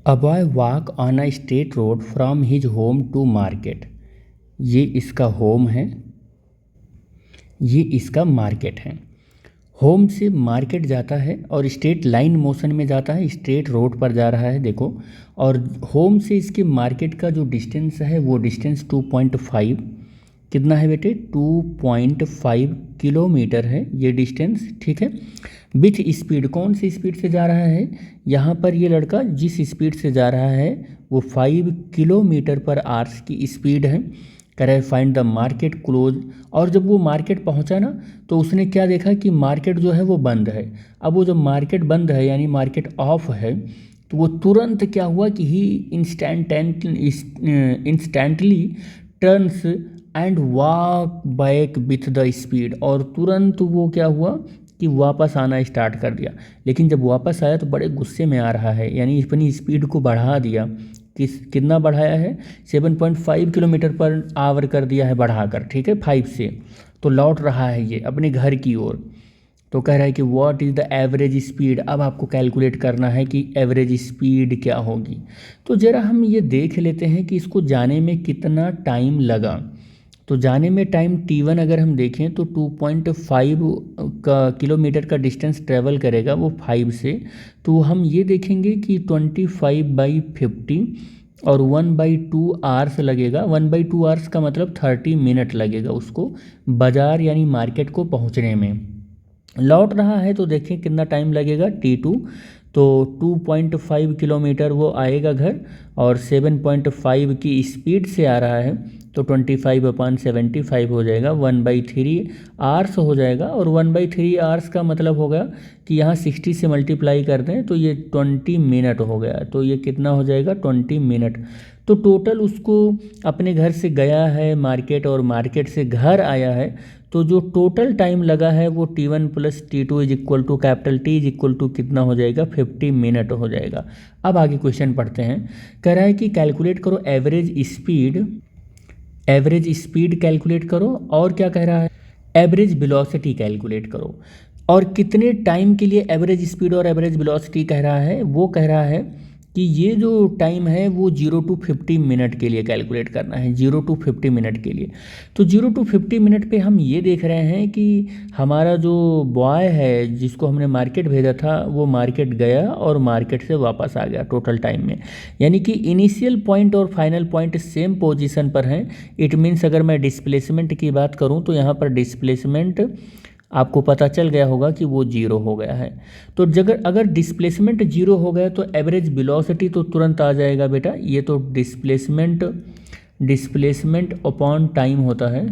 A boy walk on a straight road from his home to market। ये इसका home है, ये इसका मार्केट है। होम से मार्केट जाता है और स्ट्रेट लाइन मोशन में जाता है, स्ट्रेट रोड पर जा रहा है देखो। और होम से इसके मार्केट का जो डिस्टेंस है वो डिस्टेंस 2.5 कितना है बेटे 2.5 किलोमीटर है ये डिस्टेंस, ठीक है। विथ स्पीड, कौन सी स्पीड से जा रहा है, यहाँ पर ये लड़का जिस स्पीड से जा रहा है वो 5 किलोमीटर पर आवर्स की स्पीड है। कह रहा है फाइंड द मार्केट क्लोज। और जब वो मार्केट पहुंचा ना तो उसने क्या देखा कि मार्केट जो है वो बंद है। अब वो जब मार्केट बंद है यानी मार्केट ऑफ है तो वो तुरंत क्या हुआ कि he instantly turns and walk back with the speed. और तुरंत वो क्या हुआ कि वापस आना स्टार्ट कर दिया। लेकिन जब वापस आया तो बड़े गुस्से में आ रहा है, यानी अपनी स्पीड को बढ़ा दिया। कितना बढ़ाया है 7.5 किलोमीटर पर आवर कर दिया है बढ़ाकर, ठीक है 5 से। तो लौट रहा है ये अपने घर की ओर। तो कह रहा है कि what is the average speed. अब आपको कैलकुलेट करना है कि एवरेज स्पीड क्या होगी। तो ज़रा हम ये देख लेते हैं कि इसको जाने में कितना टाइम लगा। तो जाने में टाइम t1 अगर हम देखें तो 2.5 का किलोमीटर का डिस्टेंस ट्रेवल करेगा वो 5 से। तो हम ये देखेंगे कि 25/50 और 1/2 आवर्स लगेगा। 1/2 आवर्स का मतलब 30 मिनट लगेगा उसको बाज़ार यानी मार्केट को पहुंचने में। लौट रहा है तो देखें कितना टाइम लगेगा t2। तो 2.5 किलोमीटर वो आएगा घर और 7.5 की स्पीड से आ रहा है तो 25/75 हो जाएगा, 1/3 आवर्स हो जाएगा। और 1/3 आवर्स का मतलब होगा कि यहाँ 60 से मल्टीप्लाई कर दें तो ये 20 मिनट हो गया। तो ये कितना हो जाएगा 20 मिनट। तो टोटल उसको अपने घर से गया है मार्केट और मार्केट से घर आया है तो जो टोटल टाइम लगा है वो t1 + t2 is equal to capital T is equal to कितना हो जाएगा 50 मिनट हो जाएगा। अब आगे क्वेश्चन पढ़ते हैं। कह रहा है कि कैलकुलेट करो एवरेज स्पीड कैलकुलेट करो। और क्या कह रहा है एवरेज वेलोसिटी कैलकुलेट करो। और कितने टाइम के लिए एवरेज स्पीड और एवरेज वेलोसिटी कह रहा है, वो कह रहा है कि ये जो टाइम है वो 0 to 50 मिनट के लिए कैलकुलेट करना है, 0 to 50 मिनट के लिए। तो 0 to 50 मिनट पे हम ये देख रहे हैं कि हमारा जो बॉय है जिसको हमने मार्केट भेजा था वो मार्केट गया और मार्केट से वापस आ गया टोटल टाइम में। यानी कि इनिशियल पॉइंट और फाइनल पॉइंट सेम पोजीशन पर हैं। इट मीन्स अगर मैं डिस्प्लेसमेंट की बात करूँ तो यहाँ पर डिस्प्लेसमेंट आपको पता चल गया होगा कि वो 0 हो गया है। तो अगर डिस्प्लेसमेंट 0 हो गया तो एवरेज वेलोसिटी तो तुरंत आ जाएगा बेटा। ये तो डिस्प्लेसमेंट अपॉन टाइम होता है,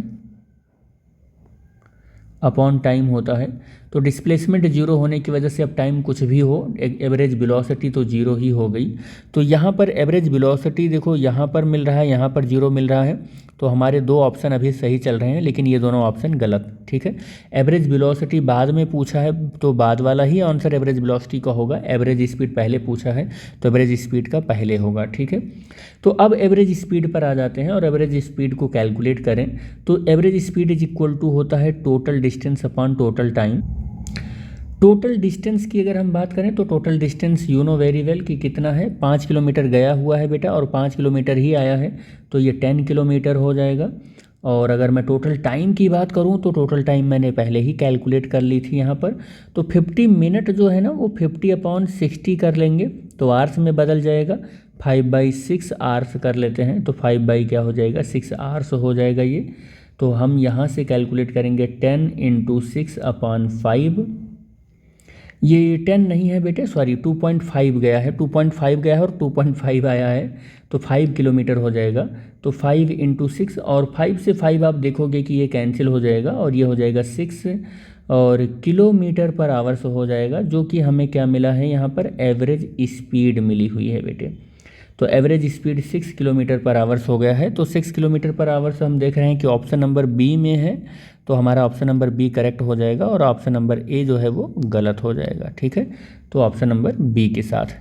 अपॉन टाइम होता है। तो डिस्प्लेसमेंट 0 होने की वजह से अब टाइम कुछ भी हो एवरेज वेलोसिटी तो 0 ही हो गई। तो यहाँ पर एवरेज वेलोसिटी देखो यहाँ पर मिल रहा है, यहाँ पर 0 मिल रहा है। तो हमारे दो ऑप्शन अभी सही चल रहे हैं लेकिन ये दोनों ऑप्शन गलत, ठीक है। एवरेज वेलोसिटी बाद में पूछा है तो बाद वाला ही आंसर एवरेज वेलोसिटी का होगा। एवरेज स्पीड पहले पूछा है तो एवरेज स्पीड का पहले होगा, ठीक है। तो अब एवरेज स्पीड पर आ जाते हैं और एवरेज स्पीड को कैलकुलेट करें। तो average speed is equal to होता है total distance upon total time. Total distance की अगर हम बात करें तो total distance you know very well कि कितना है 5 किलोमीटर गया हुआ है बेटा और 5 किलोमीटर ही आया है तो ये 10 किलोमीटर हो जाएगा। और अगर मैं टोटल टाइम की बात करूं तो टोटल टाइम मैंने पहले ही कैलकुलेट कर ली थी यहाँ पर। तो 50 मिनट जो है ना वो 50/60 कर लेंगे तो आवर्स में बदल जाएगा। 5/6 आवर्स कर लेते हैं तो 5 क्या हो जाएगा 6 आवर्स हो जाएगा ये। तो हम यहाँ से कैलकुलेट करेंगे 10 × 6/5। ये 10 नहीं है बेटे, सॉरी 2.5 गया है, 2.5 गया है और 2.5 आया है तो 5 किलोमीटर हो जाएगा। तो 5 × 6 और 5 से 5 आप देखोगे कि ये कैंसिल हो जाएगा और ये हो जाएगा 6 और किलोमीटर पर आवर्स हो जाएगा। जो कि हमें क्या मिला है यहाँ पर एवरेज स्पीड मिली हुई है बेटे। तो एवरेज स्पीड 6 किलोमीटर पर आवर्स हो गया है। तो 6 किलोमीटर पर आवर्स हम देख रहे हैं कि ऑप्शन नंबर बी में है तो हमारा ऑप्शन नंबर बी करेक्ट हो जाएगा और ऑप्शन नंबर ए जो है वो गलत हो जाएगा, ठीक है। तो ऑप्शन नंबर बी के साथ